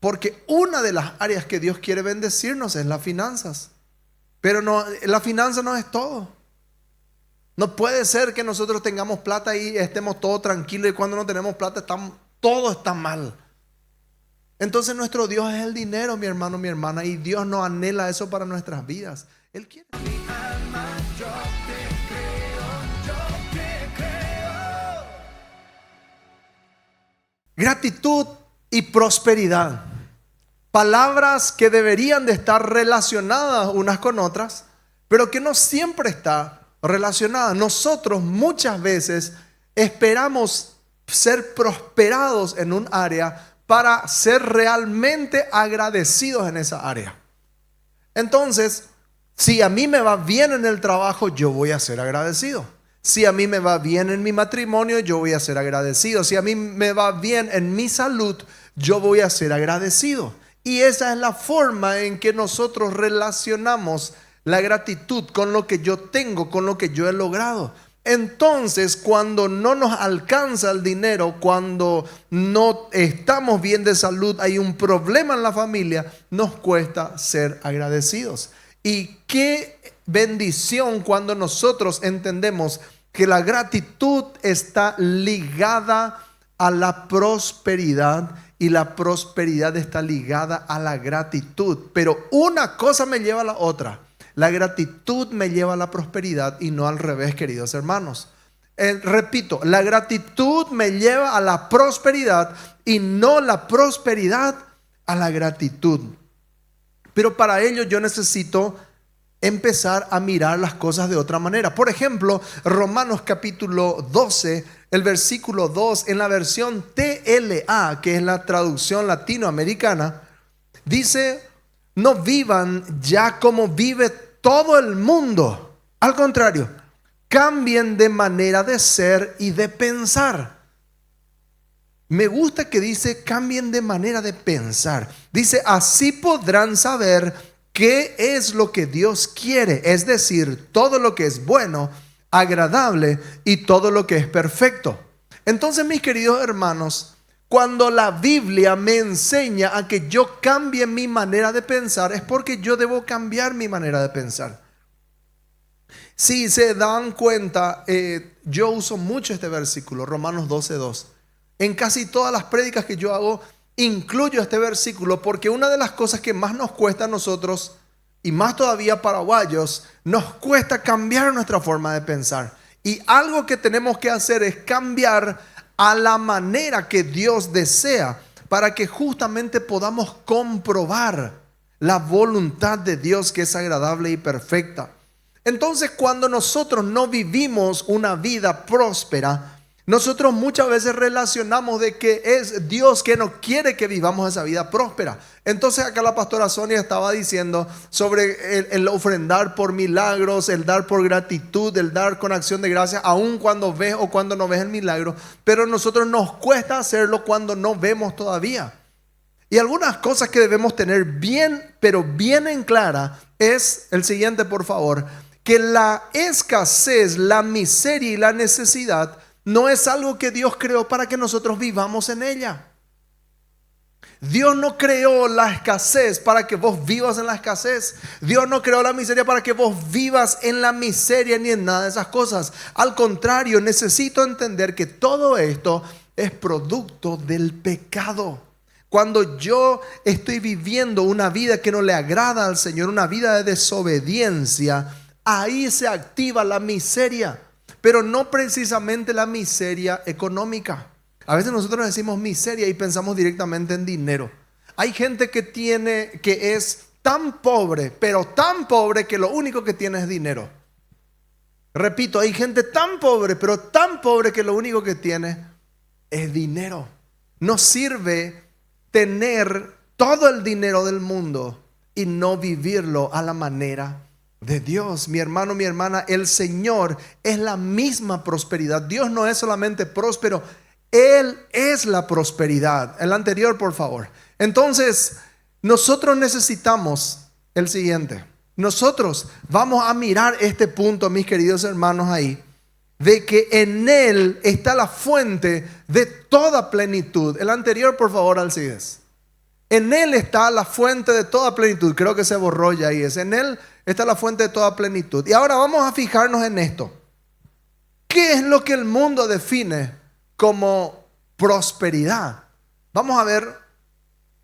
Porque una de las áreas que Dios quiere bendecirnos es las finanzas. Pero no, la finanza no es todo. No puede ser que nosotros tengamos plata y estemos todos tranquilos y cuando no tenemos plata todo está mal. Entonces nuestro Dios es el dinero, mi hermano, mi hermana, y Dios no anhela eso para nuestras vidas. Él quiere. Mi alma, yo te creo. Gratitud y prosperidad. Palabras que deberían de estar relacionadas unas con otras, pero que no siempre está relacionada. Nosotros muchas veces esperamos ser prosperados en un área para ser realmente agradecidos en esa área. Entonces, si a mí me va bien en el trabajo, yo voy a ser agradecido. Si a mí me va bien en mi matrimonio, yo voy a ser agradecido. Si a mí me va bien en mi salud, yo voy a ser agradecido. Y esa es la forma en que nosotros relacionamos la gratitud con lo que yo tengo, con lo que yo he logrado. Entonces, cuando no nos alcanza el dinero, cuando no estamos bien de salud, hay un problema en la familia, nos cuesta ser agradecidos. Y qué bendición cuando nosotros entendemos que la gratitud está ligada a la prosperidad y la prosperidad está ligada a la gratitud. Pero una cosa me lleva a la otra. La gratitud me lleva a la prosperidad y no al revés, queridos hermanos. Repito, la gratitud me lleva a la prosperidad y no la prosperidad a la gratitud. Pero para ello yo necesito empezar a mirar las cosas de otra manera. Por ejemplo, Romanos capítulo 12, el versículo 2, en la versión TLA, que es la traducción latinoamericana, dice: no vivan ya como vive todo el mundo. Al contrario, cambien de manera de ser y de pensar. Me gusta que dice cambien de manera de pensar. Dice, así podrán saber qué es lo que Dios quiere. Es decir, todo lo que es bueno, agradable y todo lo que es perfecto. Entonces, mis queridos hermanos, cuando la Biblia me enseña a que yo cambie mi manera de pensar, es porque yo debo cambiar mi manera de pensar. Si se dan cuenta, yo uso mucho este versículo, Romanos 12:2. En casi todas las prédicas que yo hago, incluyo este versículo porque una de las cosas que más nos cuesta a nosotros, y más todavía paraguayos, nos cuesta cambiar nuestra forma de pensar. Y algo que tenemos que hacer es cambiar a la manera que Dios desea, para que justamente podamos comprobar la voluntad de Dios, que es agradable y perfecta. Entonces, cuando nosotros no vivimos una vida próspera, nosotros muchas veces relacionamos de que es Dios que no quiere que vivamos esa vida próspera. Entonces acá la pastora Sonia estaba diciendo sobre el ofrendar por milagros, el dar por gratitud, el dar con acción de gracias, aun cuando ves o cuando no ves el milagro. Pero a nosotros nos cuesta hacerlo cuando no vemos todavía. Y algunas cosas que debemos tener bien, pero bien en clara, es el siguiente, por favor: que la escasez, la miseria y la necesidad no es algo que Dios creó para que nosotros vivamos en ella. Dios no creó la escasez para que vos vivas en la escasez. Dios no creó la miseria para que vos vivas en la miseria ni en nada de esas cosas. Al contrario, necesito entender que todo esto es producto del pecado. Cuando yo estoy viviendo una vida que no le agrada al Señor, una vida de desobediencia, ahí se activa la miseria. Pero no precisamente la miseria económica. A veces nosotros decimos miseria y pensamos directamente en dinero. Hay gente que es tan pobre, pero tan pobre que lo único que tiene es dinero. Repito, hay gente tan pobre, pero tan pobre que lo único que tiene es dinero. No sirve tener todo el dinero del mundo y no vivirlo a la manera de Dios. Mi hermano, mi hermana, el Señor es la misma prosperidad. Dios no es solamente próspero, Él es la prosperidad. El anterior, por favor. Entonces, nosotros necesitamos el siguiente. Nosotros vamos a mirar este punto, mis queridos hermanos, ahí, de que en Él está la fuente de toda plenitud. El anterior, por favor, Alcides. En Él está la fuente de toda plenitud. Creo que se borró ya ahí. En Él está la fuente de toda plenitud. Y ahora vamos a fijarnos en esto. ¿Qué es lo que el mundo define como prosperidad? Vamos a ver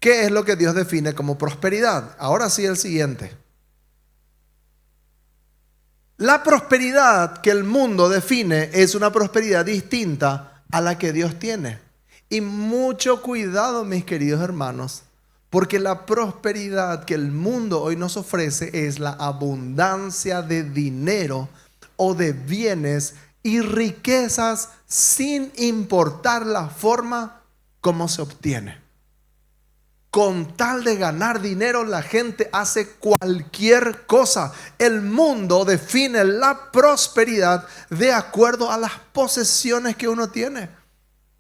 qué es lo que Dios define como prosperidad. Ahora sí, el siguiente. La prosperidad que el mundo define es una prosperidad distinta a la que Dios tiene. Y mucho cuidado, mis queridos hermanos, porque la prosperidad que el mundo hoy nos ofrece es la abundancia de dinero o de bienes y riquezas sin importar la forma como se obtiene. Con tal de ganar dinero, la gente hace cualquier cosa. El mundo define la prosperidad de acuerdo a las posesiones que uno tiene.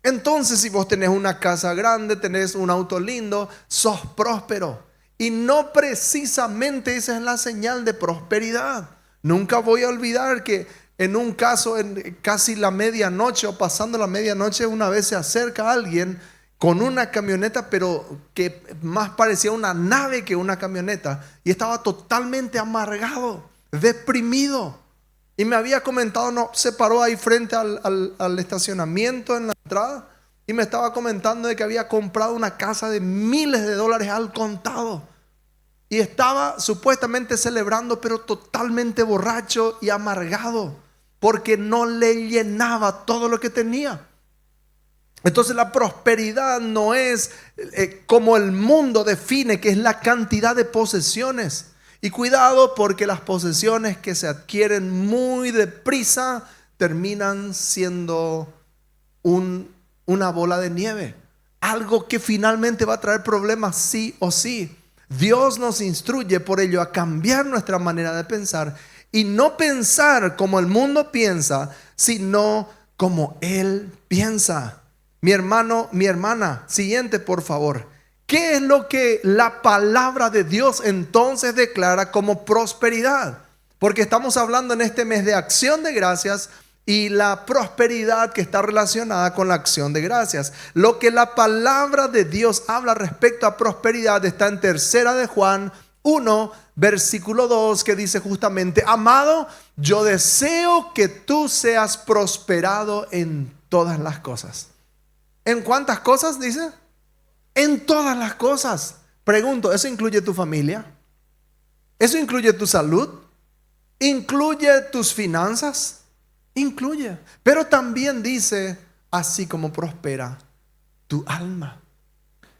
Entonces, si vos tenés una casa grande, tenés un auto lindo, sos próspero. Y no precisamente esa es la señal de prosperidad. Nunca voy a olvidar que en un caso, en casi la medianoche o pasando la medianoche, una vez se acerca alguien con una camioneta, pero que más parecía una nave que una camioneta. Y estaba totalmente amargado, deprimido. Y me había comentado, no, se paró ahí frente al estacionamiento en la entrada. Y me estaba comentando de que había comprado una casa de miles de dólares al contado. Y estaba supuestamente celebrando, pero totalmente borracho y amargado, porque no le llenaba todo lo que tenía. Entonces la prosperidad no es como el mundo define, que es la cantidad de posesiones. Y cuidado, porque las posesiones que se adquieren muy deprisa terminan siendo una bola de nieve. Algo que finalmente va a traer problemas sí o sí. Dios nos instruye por ello a cambiar nuestra manera de pensar y no pensar como el mundo piensa, sino como Él piensa. Mi hermano, mi hermana, siguiente por favor. ¿Qué es lo que la palabra de Dios entonces declara como prosperidad? Porque estamos hablando en este mes de acción de gracias y la prosperidad que está relacionada con la acción de gracias. Lo que la palabra de Dios habla respecto a prosperidad está en 3 de Juan 1, versículo 2, que dice justamente: amado, yo deseo que tú seas prosperado en todas las cosas. ¿En cuántas cosas dice? En todas las cosas. Pregunto, ¿eso incluye tu familia? ¿Eso incluye tu salud? ¿Incluye tus finanzas? Incluye. Pero también dice, así como prospera tu alma.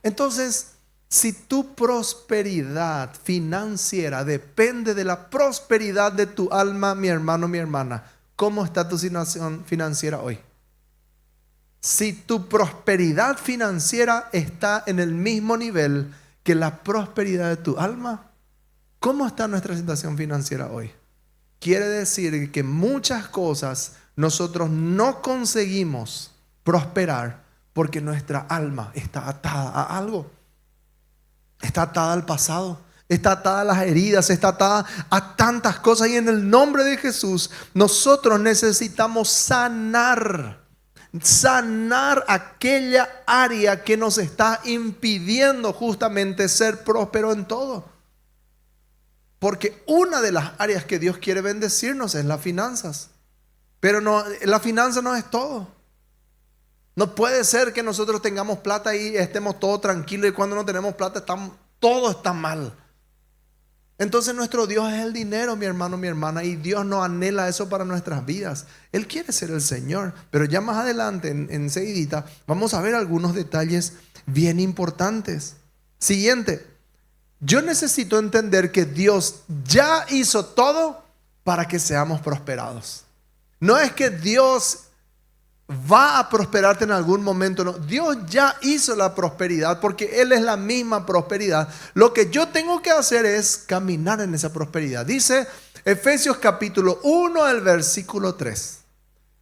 Entonces, si tu prosperidad financiera depende de la prosperidad de tu alma, mi hermano, mi hermana, ¿cómo está tu situación financiera hoy? Si tu prosperidad financiera está en el mismo nivel que la prosperidad de tu alma, ¿cómo está nuestra situación financiera hoy? Quiere decir que muchas cosas nosotros no conseguimos prosperar porque nuestra alma está atada a algo. Está atada al pasado, está atada a las heridas, está atada a tantas cosas. Y en el nombre de Jesús nosotros necesitamos sanar aquella área que nos está impidiendo justamente ser próspero en todo. Porque una de las áreas que Dios quiere bendecirnos es las finanzas. Pero no, la finanza no es todo. No puede ser que nosotros tengamos plata y estemos todos tranquilos, y cuando no tenemos plata todo está mal. Entonces nuestro Dios es el dinero, mi hermano, mi hermana, y Dios no anhela eso para nuestras vidas. Él quiere ser el Señor. Pero ya más adelante, enseguidita, vamos a ver algunos detalles bien importantes. Siguiente. Yo necesito entender que Dios ya hizo todo para que seamos prosperados. No es que Dios va a prosperarte en algún momento, no. Dios ya hizo la prosperidad porque Él es la misma prosperidad. Lo que yo tengo que hacer es caminar en esa prosperidad. Dice Efesios capítulo 1, el versículo 3.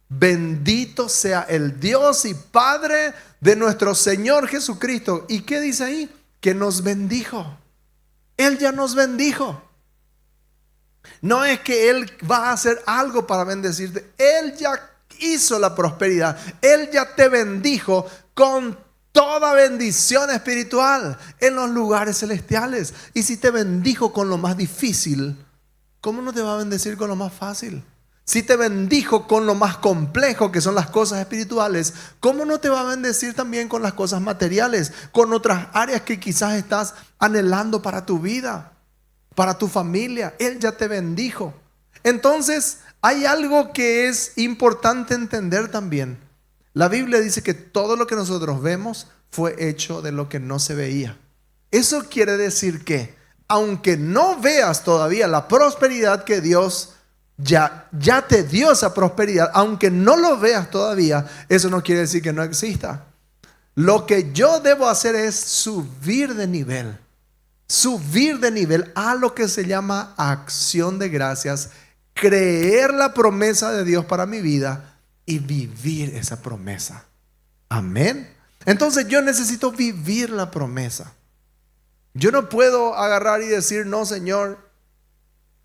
Bendito sea el Dios y Padre de nuestro Señor Jesucristo. ¿Y qué dice ahí? Que nos bendijo. Él ya nos bendijo. No es que Él va a hacer algo para bendecirte. Él ya hizo la prosperidad. Él ya te bendijo con toda bendición espiritual en los lugares celestiales. Y si te bendijo con lo más difícil, ¿cómo no te va a bendecir con lo más fácil? Si te bendijo con lo más complejo, que son las cosas espirituales, ¿cómo no te va a bendecir también con las cosas materiales? Con otras áreas que quizás estás anhelando para tu vida, para tu familia. Él ya te bendijo. Entonces, hay algo que es importante entender también. La Biblia dice que todo lo que nosotros vemos fue hecho de lo que no se veía. Eso quiere decir que, aunque no veas todavía la prosperidad que Dios ya te dio, esa prosperidad, aunque no lo veas todavía, eso no quiere decir que no exista. Lo que yo debo hacer es subir de nivel a lo que se llama acción de gracias, creer la promesa de Dios para mi vida y vivir esa promesa. Amén. Entonces yo necesito vivir la promesa. Yo no puedo agarrar y decir, no, Señor,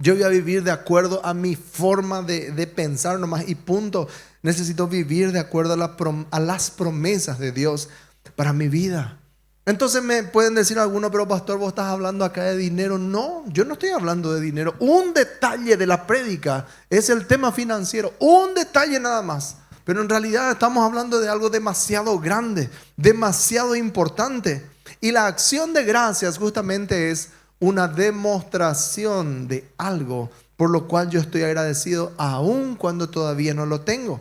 yo voy a vivir de acuerdo a mi forma de pensar nomás y punto. Necesito vivir de acuerdo a las promesas de Dios para mi vida. Entonces me pueden decir algunos, pero pastor, vos estás hablando acá de dinero. No, yo no estoy hablando de dinero. Un detalle de la prédica es el tema financiero. Un detalle nada más. Pero en realidad estamos hablando de algo demasiado grande, demasiado importante. Y la acción de gracias justamente es una demostración de algo por lo cual yo estoy agradecido aun cuando todavía no lo tengo.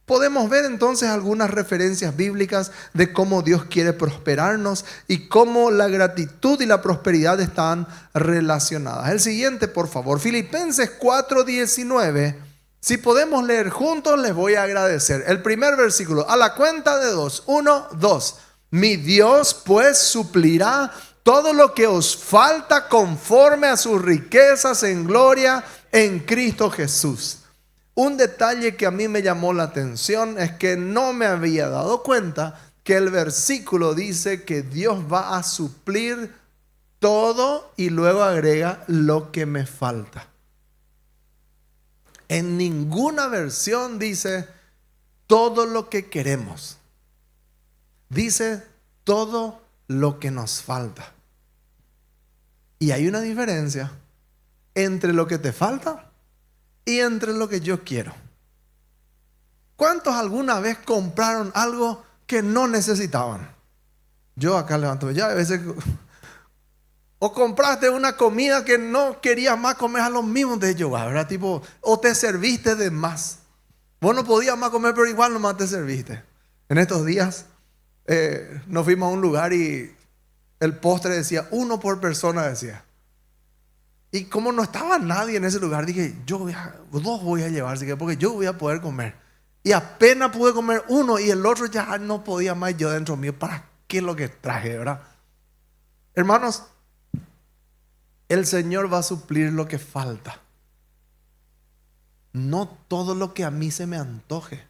Podemos ver entonces algunas referencias bíblicas de cómo Dios quiere prosperarnos y cómo la gratitud y la prosperidad están relacionadas. El siguiente, por favor, Filipenses 4:19. Si podemos leer juntos, les voy a agradecer. El primer versículo, a la cuenta de 2. 1, 2. Mi Dios pues suplirá todo lo que os falta conforme a sus riquezas en gloria en Cristo Jesús. Un detalle que a mí me llamó la atención es que no me había dado cuenta que el versículo dice que Dios va a suplir todo y luego agrega lo que me falta. En ninguna versión dice todo lo que queremos. Dice todo lo que nos falta. Y hay una diferencia entre lo que te falta y entre lo que yo quiero. ¿Cuántos alguna vez compraron algo que no necesitaban? Yo acá levanto, ya a veces. O compraste una comida que no querías más comer a los mismos de ellos, ¿verdad? Tipo, o te serviste de más. Vos no podías más comer, pero igual nomás te serviste. En estos días nos fuimos a un lugar y el postre decía 1 por persona, decía. Y como no estaba nadie en ese lugar, dije, dos voy a llevar, porque yo voy a poder comer. Y apenas pude comer uno y el otro ya no podía más. Yo dentro mío, ¿para qué es lo que traje, verdad? Hermanos, el Señor va a suplir lo que falta. No todo lo que a mí se me antoje.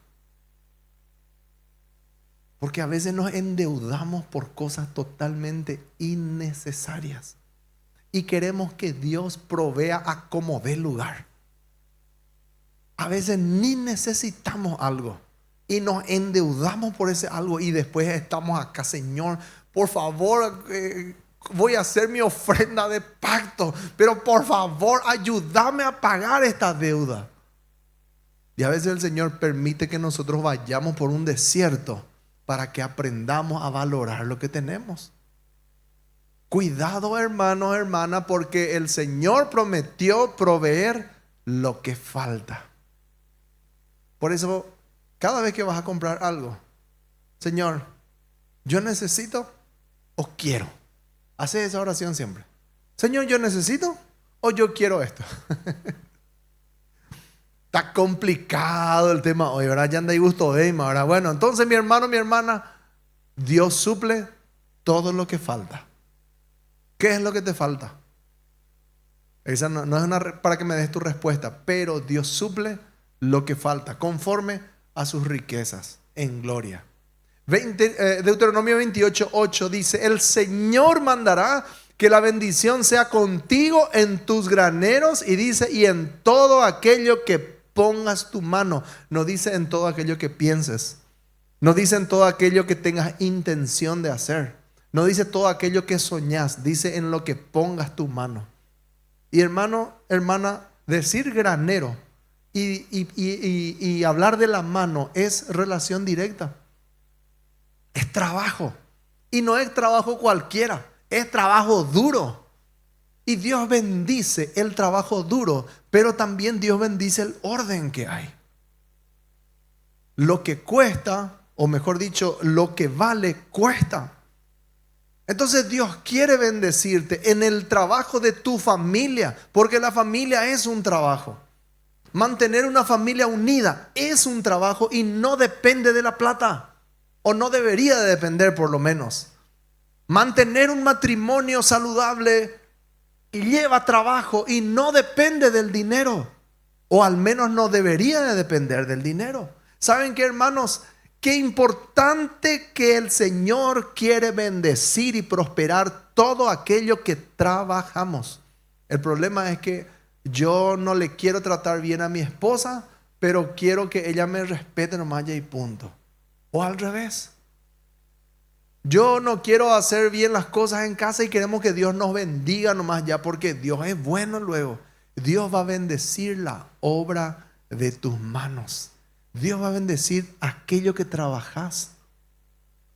Porque a veces nos endeudamos por cosas totalmente innecesarias. Y queremos que Dios provea a como dé lugar. A veces ni necesitamos algo. Y nos endeudamos por ese algo. Y después estamos acá, Señor, por favor, voy a hacer mi ofrenda de pacto. Pero por favor, ayúdame a pagar esta deuda. Y a veces el Señor permite que nosotros vayamos por un desierto para que aprendamos a valorar lo que tenemos. Cuidado, hermanos, hermanas, porque el Señor prometió proveer lo que falta. Por eso, cada vez que vas a comprar algo, Señor, yo necesito o quiero. Hace esa oración siempre. Señor, yo necesito o yo quiero esto. Está complicado el tema hoy, ¿verdad? Ya anda ahí gusto de ahora. Bueno, entonces mi hermano, mi hermana, Dios suple todo lo que falta. ¿Qué es lo que te falta? Esa no es para que me des tu respuesta, pero Dios suple lo que falta conforme a sus riquezas en gloria. Deuteronomio 28:8 dice: el Señor mandará que la bendición sea contigo en tus graneros, y dice, y en todo aquello que pongas tu mano. No dice en todo aquello que pienses. No dice en todo aquello que tengas intención de hacer. No dice todo aquello que soñás. Dice en lo que pongas tu mano. Y hermano, hermana, decir granero y hablar de la mano es relación directa. Es trabajo. Y no es trabajo cualquiera. Es trabajo duro. Y Dios bendice el trabajo duro, pero también Dios bendice el orden que hay. Lo que cuesta, o mejor dicho, lo que vale, cuesta. Entonces Dios quiere bendecirte en el trabajo de tu familia, porque la familia es un trabajo. Mantener una familia unida es un trabajo y no depende de la plata, o no debería de depender por lo menos. Mantener un matrimonio saludable lleva trabajo y no depende del dinero, o al menos no debería de depender del dinero. ¿Saben qué, hermanos? Qué importante que el Señor quiere bendecir y prosperar todo aquello que trabajamos. El problema es que yo no le quiero tratar bien a mi esposa, pero quiero que ella me respete nomás y punto. O al revés. Yo no quiero hacer bien las cosas en casa y queremos que Dios nos bendiga nomás ya, porque Dios es bueno luego. Dios va a bendecir la obra de tus manos. Dios va a bendecir aquello que trabajas.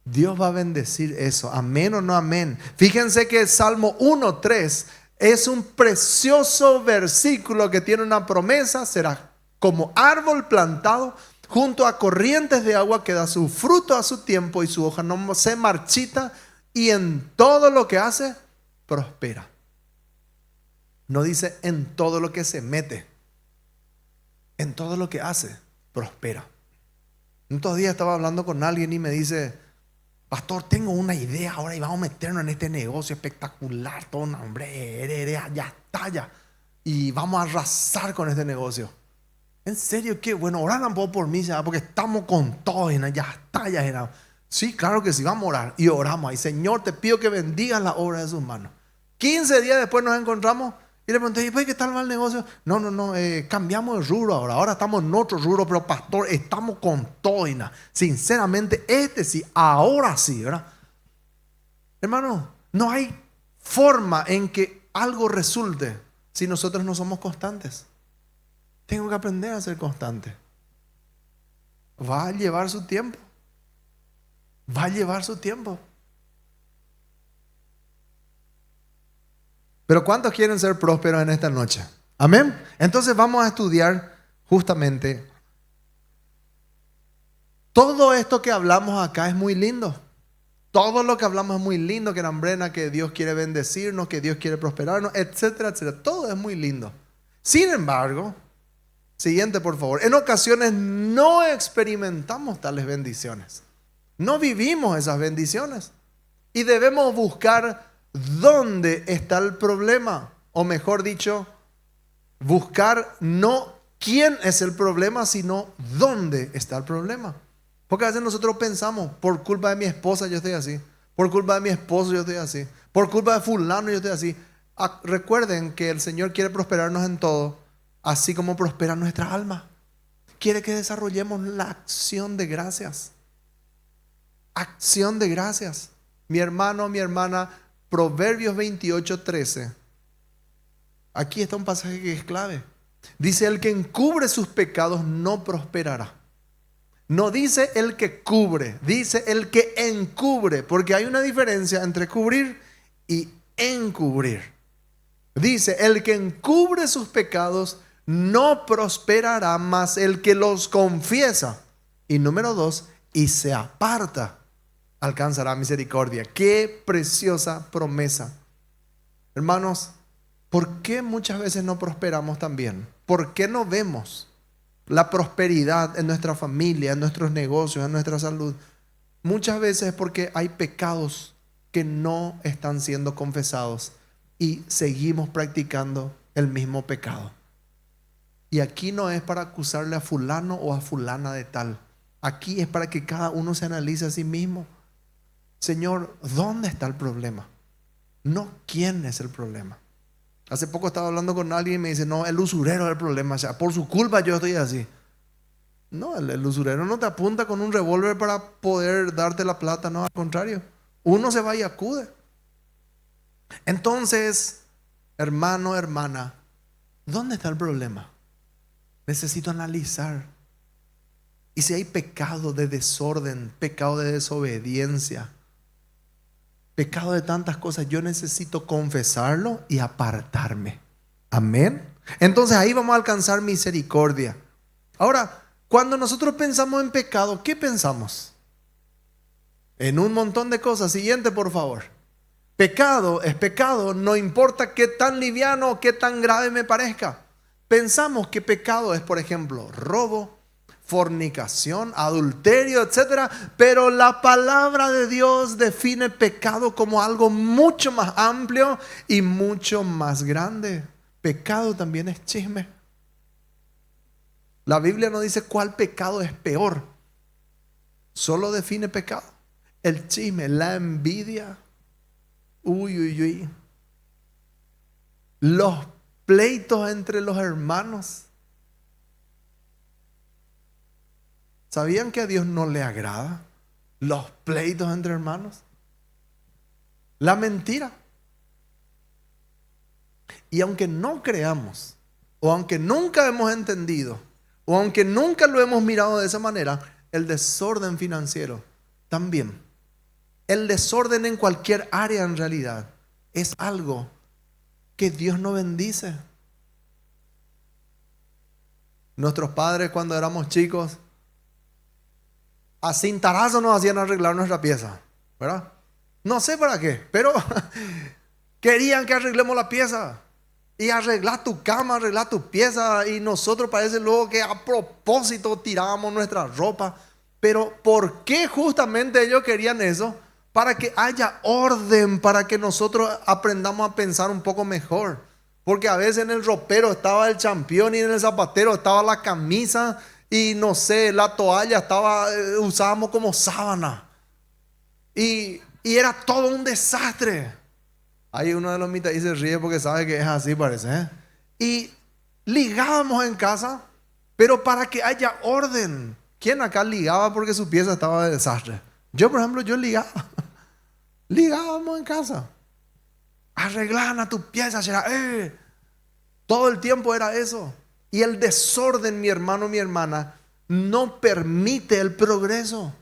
Dios va a bendecir eso. Amén o no amén. Fíjense que el Salmo 1:3 es un precioso versículo que tiene una promesa. Será como árbol plantado junto a corrientes de agua que da su fruto a su tiempo y su hoja no se marchita, y en todo lo que hace, prospera. No dice en todo lo que se mete. En todo lo que hace, prospera. Estos días estaba hablando con alguien y me dice: pastor, tengo una idea ahora y vamos a meternos en este negocio espectacular. Todo, hombre, ya está ya. Y vamos a arrasar con este negocio. ¿En serio qué? Bueno, orar un poco por mí, ¿sabes? Porque estamos con todo, ya está, ya. Sí, claro que sí, vamos a orar. Y oramos ahí: Señor, te pido que bendigas la obra de sus manos. 15 días después nos encontramos y le pregunté: ¿y qué tal va el negocio? No, cambiamos de rubro ahora. Ahora estamos en otro rubro, pero pastor, estamos con todo. Sinceramente, sí, ahora sí, ¿verdad? Hermano, no hay forma en que algo resulte si nosotros no somos constantes. Tengo que aprender a ser constante. Va a llevar su tiempo. Va a llevar su tiempo. Pero ¿cuántos quieren ser prósperos en esta noche? Amén. Entonces vamos a estudiar justamente todo esto que hablamos acá. Es muy lindo. Todo lo que hablamos es muy lindo, que Nambrena, que Dios quiere bendecirnos, que Dios quiere prosperarnos, etcétera, etcétera. Todo es muy lindo. Sin embargo, siguiente por favor, en ocasiones no experimentamos tales bendiciones. No vivimos esas bendiciones. Y debemos buscar dónde está el problema. O mejor dicho, buscar no quién es el problema, sino dónde está el problema. Porque a veces nosotros pensamos: por culpa de mi esposa yo estoy así, por culpa de mi esposo yo estoy así, por culpa de fulano yo estoy así. Recuerden que el Señor quiere prosperarnos en todo, así como prospera nuestra alma. Quiere que desarrollemos la acción de gracias. Acción de gracias. Mi hermano, mi hermana, Proverbios 28:13. Aquí está un pasaje que es clave. Dice: el que encubre sus pecados no prosperará. No dice el que cubre, dice el que encubre, porque hay una diferencia entre cubrir y encubrir. Dice: el que encubre sus pecados no prosperará, más el que los confiesa. Y número 2, y se aparta, alcanzará misericordia. Qué preciosa promesa. Hermanos, ¿por qué muchas veces no prosperamos también? ¿Por qué no vemos la prosperidad en nuestra familia, en nuestros negocios, en nuestra salud? Muchas veces es porque hay pecados que no están siendo confesados y seguimos practicando el mismo pecado. Y aquí no es para acusarle a fulano o a fulana de tal. Aquí es para que cada uno se analice a sí mismo. Señor, ¿dónde está el problema? No quién es el problema. Hace poco estaba hablando con alguien y me dice: no, el usurero es el problema. O sea, por su culpa yo estoy así. No, el usurero no te apunta con un revólver para poder darte la plata, no, al contrario. Uno se va y acude. Entonces, hermano, hermana, ¿dónde está el problema? Necesito analizar. Y si hay pecado de desorden, pecado de desobediencia, pecado de tantas cosas, yo necesito confesarlo y apartarme. Amén. Entonces ahí vamos a alcanzar misericordia. Ahora, cuando nosotros pensamos en pecado, ¿qué pensamos? En un montón de cosas. Siguiente, por favor. Pecado es pecado, no importa qué tan liviano o qué tan grave me parezca. Pensamos que pecado es, por ejemplo, robo, fornicación, adulterio, etcétera. Pero la palabra de Dios define pecado como algo mucho más amplio y mucho más grande. Pecado también es chisme. La Biblia no dice cuál pecado es peor. Solo define pecado. El chisme, la envidia. Uy, uy, uy. Los pleitos entre los hermanos. ¿Sabían que a Dios no le agrada los pleitos entre hermanos? La mentira. Y aunque no creamos, o aunque nunca hemos entendido, o aunque nunca lo hemos mirado de esa manera, el desorden financiero también. El desorden en cualquier área en realidad es algo que Dios no bendice. Nuestros padres cuando éramos chicos, a cintarazo nos hacían arreglar nuestra pieza, ¿verdad? No sé para qué, pero querían que arreglemos la pieza. Y arreglar tu cama, arreglar tu pieza. Y nosotros parece luego que a propósito tirábamos nuestra ropa. Pero ¿por qué justamente ellos querían eso? Para que haya orden, para que nosotros aprendamos a pensar un poco mejor. Porque a veces en el ropero estaba el champión y en el zapatero estaba la camisa y no sé, la toalla estaba, usábamos como sábana. Y era todo un desastre. Hay uno de los mitad y se ríe porque sabe que es así, parece, ¿eh? Y ligábamos en casa, pero para que haya orden. ¿Quién acá ligaba porque su pieza estaba de desastre? Yo, por ejemplo, yo ligaba. Ligábamos en casa. Arreglan a tu pieza, todo el tiempo era eso. Y el desorden, mi hermano, mi hermana, no permite el progreso.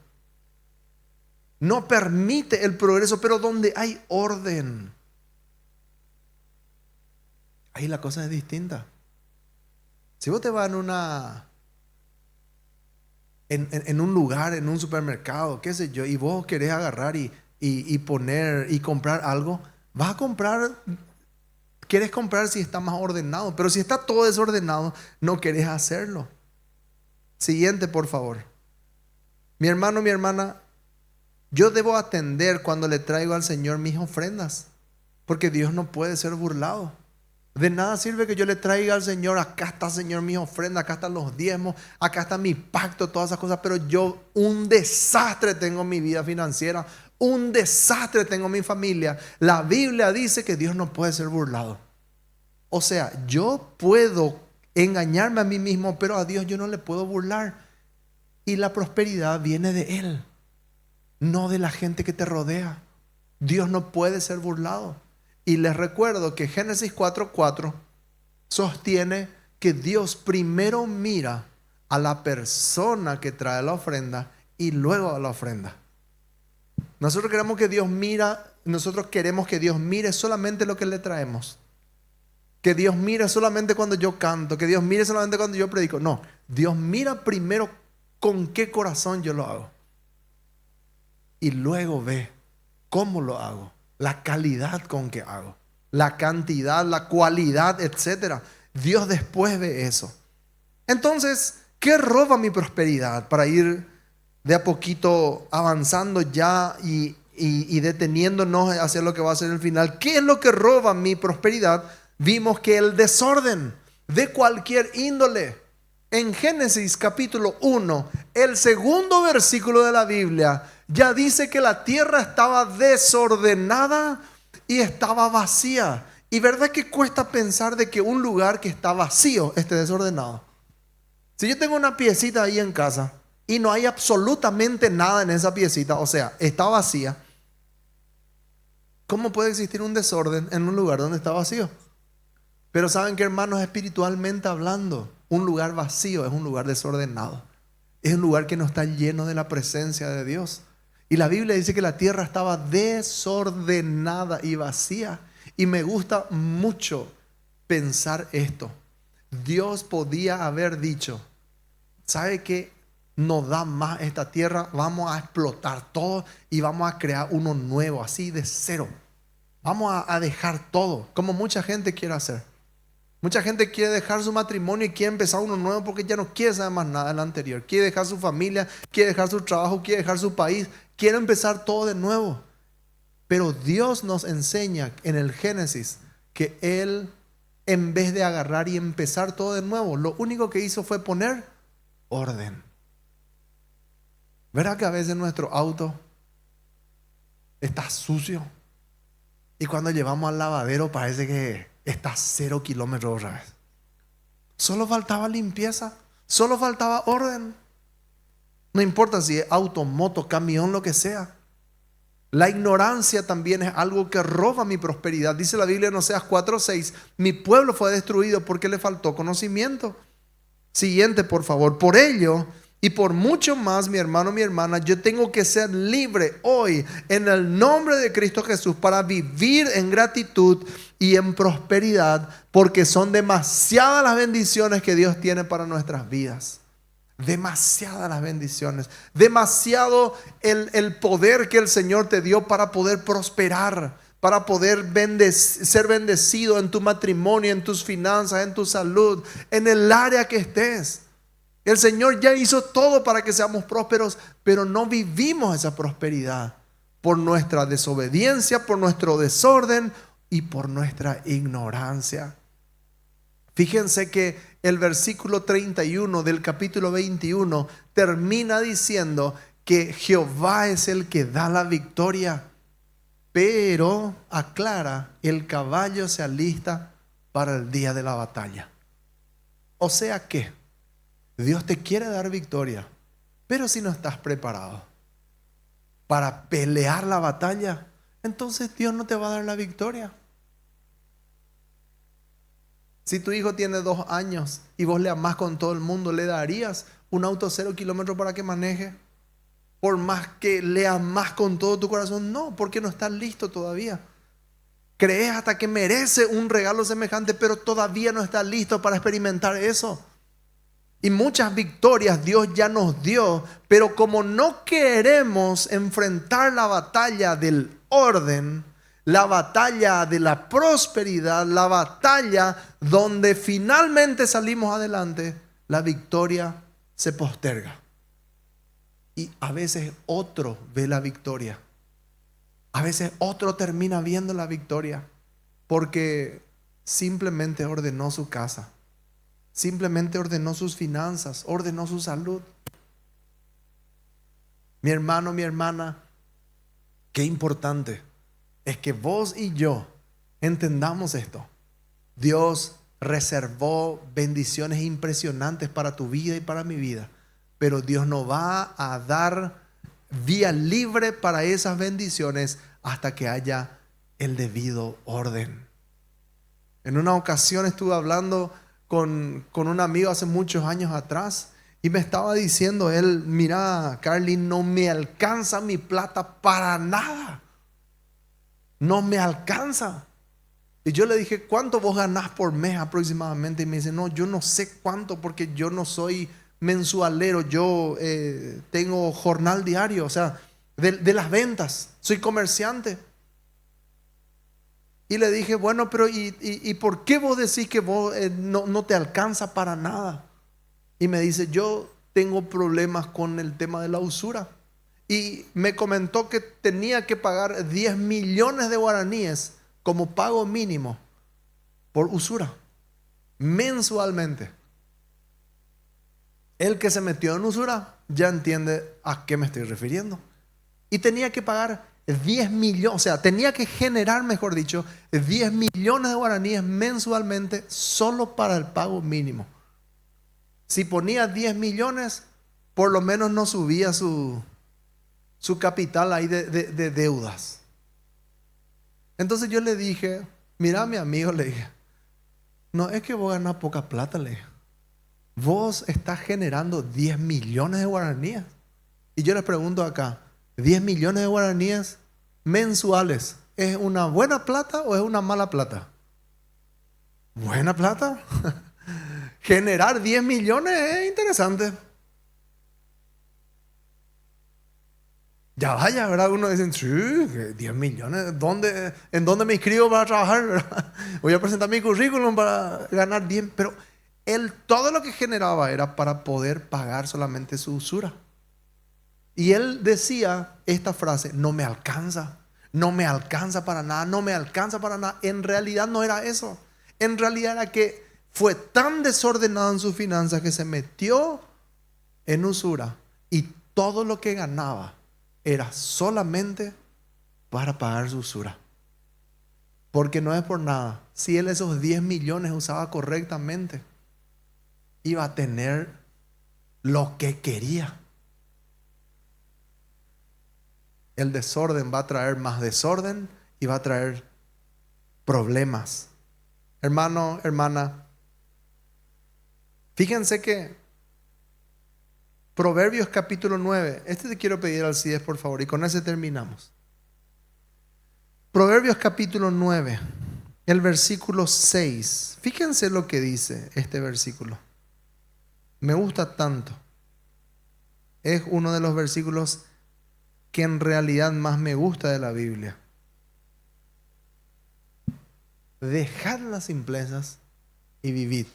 No permite el progreso, pero donde hay orden, ahí la cosa es distinta. Si vos te vas en un lugar, en un supermercado, qué sé yo, y vos querés agarrar y poner y comprar algo, vas a comprar, quieres comprar si está más ordenado, pero si está todo desordenado, no querés hacerlo. Siguiente, por favor. Mi hermano, mi hermana, yo debo atender cuando le traigo al Señor mis ofrendas, porque Dios no puede ser burlado. De nada sirve que yo le traiga al Señor, acá está, Señor, mi ofrenda, acá están los diezmos, acá está mi pacto, todas esas cosas, pero yo un desastre tengo en mi vida financiera, un desastre tengo en mi familia. La Biblia dice que Dios no puede ser burlado. O sea, yo puedo engañarme a mí mismo, pero a Dios yo no le puedo burlar. Y la prosperidad viene de Él, no de la gente que te rodea. Dios no puede ser burlado. Y les recuerdo que Génesis 4:4 sostiene que Dios primero mira a la persona que trae la ofrenda y luego a la ofrenda. Nosotros queremos que Dios mire solamente lo que le traemos. Que Dios mire solamente cuando yo canto, que Dios mire solamente cuando yo predico. No, Dios mira primero con qué corazón yo lo hago. Y luego ve cómo lo hago, la calidad con que hago, la cantidad, la cualidad, etc. Dios después ve eso. Entonces, ¿qué roba mi prosperidad? Para ir de a poquito avanzando ya y deteniéndonos hacia lo que va a ser el final. ¿Qué es lo que roba mi prosperidad? Vimos que el desorden de cualquier índole. En Génesis capítulo 1, el segundo versículo de la Biblia, ya dice que la tierra estaba desordenada y estaba vacía. Y verdad que cuesta pensar de que un lugar que está vacío esté desordenado. Si yo tengo una piecita ahí en casa y no hay absolutamente nada en esa piecita, o sea, está vacía, ¿cómo puede existir un desorden en un lugar donde está vacío? Pero saben que, hermanos, espiritualmente hablando, un lugar vacío es un lugar desordenado. Es un lugar que no está lleno de la presencia de Dios. Y la Biblia dice que la tierra estaba desordenada y vacía. Y me gusta mucho pensar esto. Dios podía haber dicho, ¿sabe qué? No da más esta tierra, vamos a explotar todo y vamos a crear uno nuevo, así de cero. Vamos a dejar todo, como mucha gente quiere hacer. Mucha gente quiere dejar su matrimonio y quiere empezar uno nuevo porque ya no quiere saber más nada del anterior. Quiere dejar su familia, quiere dejar su trabajo, quiere dejar su país, quiere empezar todo de nuevo. Pero Dios nos enseña en el Génesis que Él, en vez de agarrar y empezar todo de nuevo, lo único que hizo fue poner orden. ¿Verdad que a veces nuestro auto está sucio? Y cuando llevamos al lavadero parece que está a 0 kilómetros otra vez. Solo faltaba limpieza, solo faltaba orden. No importa si es auto, moto, camión, lo que sea. La ignorancia también es algo que roba mi prosperidad. Dice la Biblia en Oseas 4:6, mi pueblo fue destruido porque le faltó conocimiento. Siguiente, por favor. Por ello y por mucho más, mi hermano, mi hermana, yo tengo que ser libre hoy en el nombre de Cristo Jesús para vivir en gratitud y en prosperidad, porque son demasiadas las bendiciones que Dios tiene para nuestras vidas. Demasiadas las bendiciones, demasiado el poder que el Señor te dio para poder prosperar, para poder ser bendecido en tu matrimonio, en tus finanzas, en tu salud, en el área que estés. El Señor ya hizo todo para que seamos prósperos, pero no vivimos esa prosperidad por nuestra desobediencia, por nuestro desorden y por nuestra ignorancia. Fíjense que el versículo 31 del capítulo 21 termina diciendo que Jehová es el que da la victoria, pero aclara, el caballo se alista para el día de la batalla. O sea que Dios te quiere dar victoria, pero si no estás preparado para pelear la batalla, entonces Dios no te va a dar la victoria. Si tu hijo tiene 2 años y vos le amás con todo el mundo, ¿le darías un auto 0 kilómetros para que maneje? Por más que le amás con todo tu corazón, no, porque no estás listo todavía. Crees hasta que merece un regalo semejante, pero todavía no estás listo para experimentar eso. Y muchas victorias Dios ya nos dio, pero como no queremos enfrentar la batalla del orden, la batalla de la prosperidad, la batalla donde finalmente salimos adelante, la victoria se posterga. Y a veces otro ve la victoria. A veces otro termina viendo la victoria porque simplemente ordenó su casa. Simplemente ordenó sus finanzas, ordenó su salud. Mi hermano, mi hermana, qué importante es que vos y yo entendamos esto. Dios reservó bendiciones impresionantes para tu vida y para mi vida, pero Dios no va a dar vía libre para esas bendiciones hasta que haya el debido orden. En una ocasión estuve hablando con un amigo hace muchos años atrás y me estaba diciendo él, mira, Carly, no me alcanza mi plata para nada. No me alcanza. Y yo le dije, ¿cuánto vos ganás por mes aproximadamente? Y me dice, no, yo no sé cuánto porque yo no soy mensualero, yo tengo jornal diario, o sea, de las ventas, soy comerciante. Y le dije, bueno, pero ¿y por qué vos decís que vos no te alcanza para nada? Y me dice, yo tengo problemas con el tema de la usura. Y me comentó que tenía que pagar 10 millones de guaraníes como pago mínimo por usura, mensualmente. El que se metió en usura ya entiende a qué me estoy refiriendo. Y tenía que pagar 10 millones, o sea, tenía que generar, mejor dicho, 10 millones de guaraníes mensualmente solo para el pago mínimo. Si ponía 10 millones, por lo menos no subía su capital ahí de deudas. Entonces yo le dije, mira a mi amigo, le dije, no es que vos ganas poca plata, le dije. Vos estás generando 10 millones de guaraníes. Y yo les pregunto acá, 10 millones de guaraníes mensuales, ¿es una buena plata o es una mala plata? ¿Buena plata? Generar 10 millones es interesante. Ya vaya, ¿verdad? Uno dice, sí, 10 millones, ¿en dónde me inscribo para trabajar? ¿Verdad? Voy a presentar mi currículum para ganar 10. Pero él todo lo que generaba era para poder pagar solamente su usura. Y él decía esta frase, no me alcanza para nada, no me alcanza para nada. En realidad no era eso. En realidad era que fue tan desordenado en sus finanzas que se metió en usura y todo lo que ganaba era solamente para pagar su usura. Porque no es por nada. Si él esos 10 millones usaba correctamente, iba a tener lo que quería. El desorden va a traer más desorden y va a traer problemas. Hermano, hermana, fíjense que Proverbios capítulo 9, te quiero pedir al CIDES por favor y con ese terminamos. Proverbios capítulo 9, el versículo 6. Fíjense lo que dice este versículo. Me gusta tanto. Es uno de los versículos que en realidad más me gusta de la Biblia. Dejad las simplezas y vivid,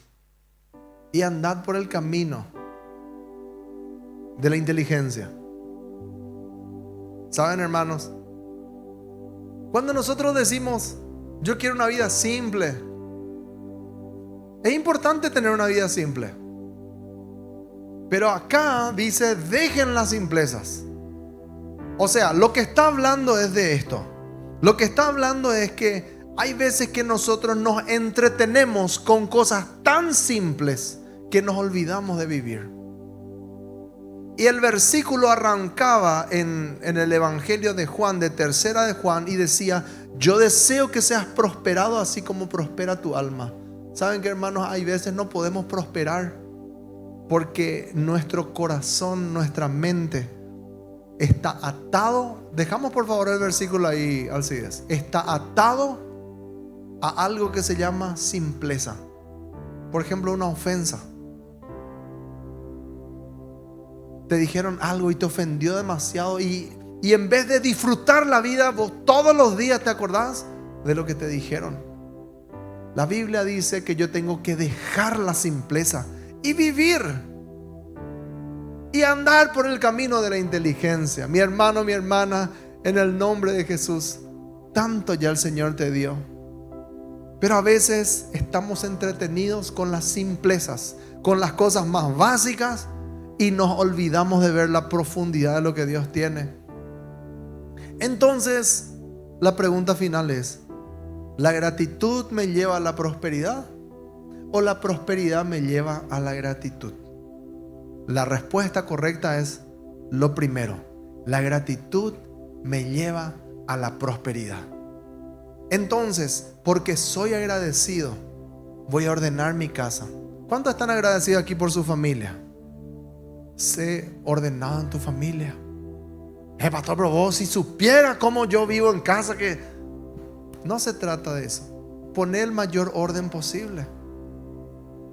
y andad por el camino de la inteligencia. ¿Saben, hermanos? Cuando nosotros decimos, yo quiero una vida simple, es importante tener una vida simple. Pero acá dice, dejen las simplezas. O sea, lo que está hablando es de esto. Lo que está hablando es que hay veces que nosotros nos entretenemos con cosas tan simples que nos olvidamos de vivir. Y el versículo arrancaba en el Evangelio de Juan, de tercera de Juan, y decía, yo deseo que seas prosperado así como prospera tu alma. ¿Saben qué, hermanos? Hay veces no podemos prosperar porque nuestro corazón, nuestra mente está atado. Dejamos por favor el versículo ahí, Alcides. Está atado a algo que se llama simpleza. Por ejemplo, una ofensa. Te dijeron algo y te ofendió demasiado y en vez de disfrutar la vida, vos todos los días te acordás de lo que te dijeron. La Biblia dice que yo tengo que dejar la simpleza y vivir y andar por el camino de la inteligencia. Mi hermano, mi hermana, en el nombre de Jesús, tanto ya el Señor te dio. Pero a veces estamos entretenidos con las simplezas, con las cosas más básicas, y nos olvidamos de ver la profundidad de lo que Dios tiene. Entonces, la pregunta final es, ¿la gratitud me lleva a la prosperidad o la prosperidad me lleva a la gratitud? La respuesta correcta es lo primero. La gratitud me lleva a la prosperidad. Entonces, porque soy agradecido, voy a ordenar mi casa. ¿Cuántos están agradecidos aquí por su familia? Sé ordenado en tu familia. Pastor, pero vos si supiera cómo yo vivo en casa, que no se trata de eso. Poné el mayor orden posible.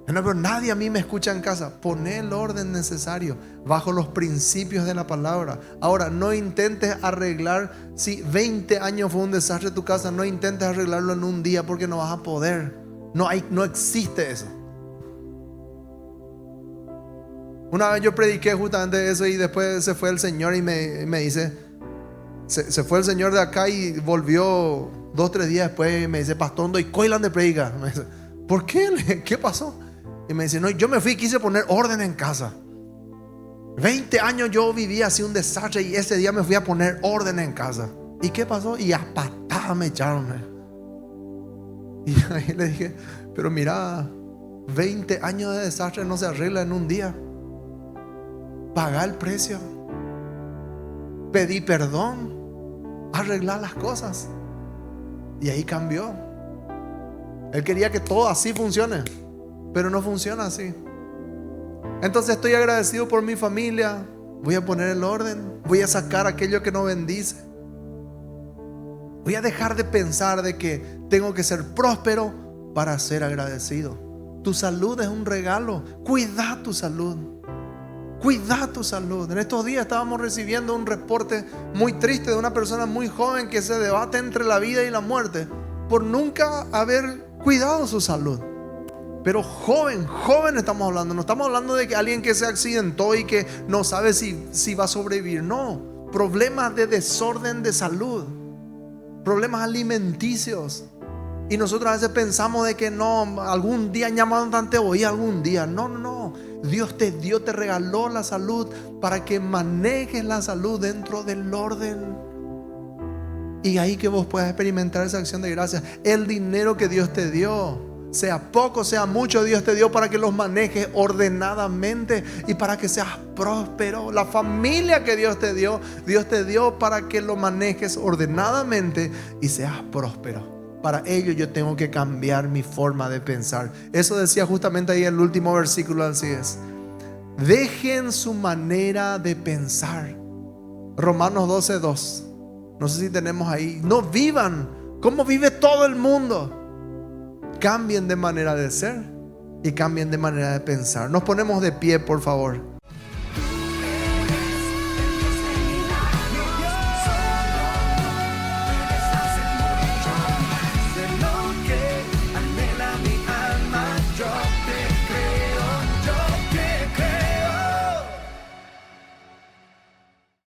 No, pero nadie a mí me escucha en casa. Poné el orden necesario bajo los principios de la palabra. Ahora, no intentes arreglar. Si 20 años fue un desastre tu casa, no intentes arreglarlo en un día porque no vas a poder. No existe eso. Una vez yo prediqué justamente eso y después se fue el Señor y me dice, se fue el Señor de acá y volvió 2-3 días después y me dice, pastor, doy coilan de predica. Me dice, ¿por qué? ¿Qué pasó? Y me dice, no, yo me fui y quise poner orden en casa. 20 años yo vivía así un desastre y ese día me fui a poner orden en casa. ¿Y qué pasó? Y a patadas me echaron. Y ahí le dije, pero mira, 20 años de desastre no se arregla en un día. Pagá el precio. Pedí perdón. Arreglar las cosas. Y ahí cambió. Él quería que todo así funcione, pero no funciona así. Entonces estoy agradecido por mi familia. Voy a poner el orden. Voy a sacar aquello que no bendice. Voy a dejar de pensar de que tengo que ser próspero para ser agradecido. Tu salud es un regalo. Cuida tu salud. Cuida tu salud. En estos días estábamos recibiendo un reporte muy triste de una persona muy joven que se debate entre la vida y la muerte por nunca haber cuidado su salud. Pero joven estamos hablando. No estamos hablando de que alguien que se accidentó y que no sabe si va a sobrevivir. No, problemas de desorden de salud, problemas alimenticios. Y nosotros a veces pensamos de que no, algún día llaman tante hoy, algún día. No. Dios te dio, te regaló la salud para que manejes la salud dentro del orden. Y ahí que vos puedas experimentar esa acción de gracias. El dinero que Dios te dio, sea poco, sea mucho, Dios te dio para que los manejes ordenadamente y para que seas próspero. La familia que Dios te dio para que lo manejes ordenadamente y seas próspero. Para ello yo tengo que cambiar mi forma de pensar. Eso decía justamente ahí el último versículo, así es. Dejen su manera de pensar. Romanos 12:2. No sé si tenemos ahí. No vivan como vive todo el mundo. Cambien de manera de ser y cambien de manera de pensar. Nos ponemos de pie, por favor.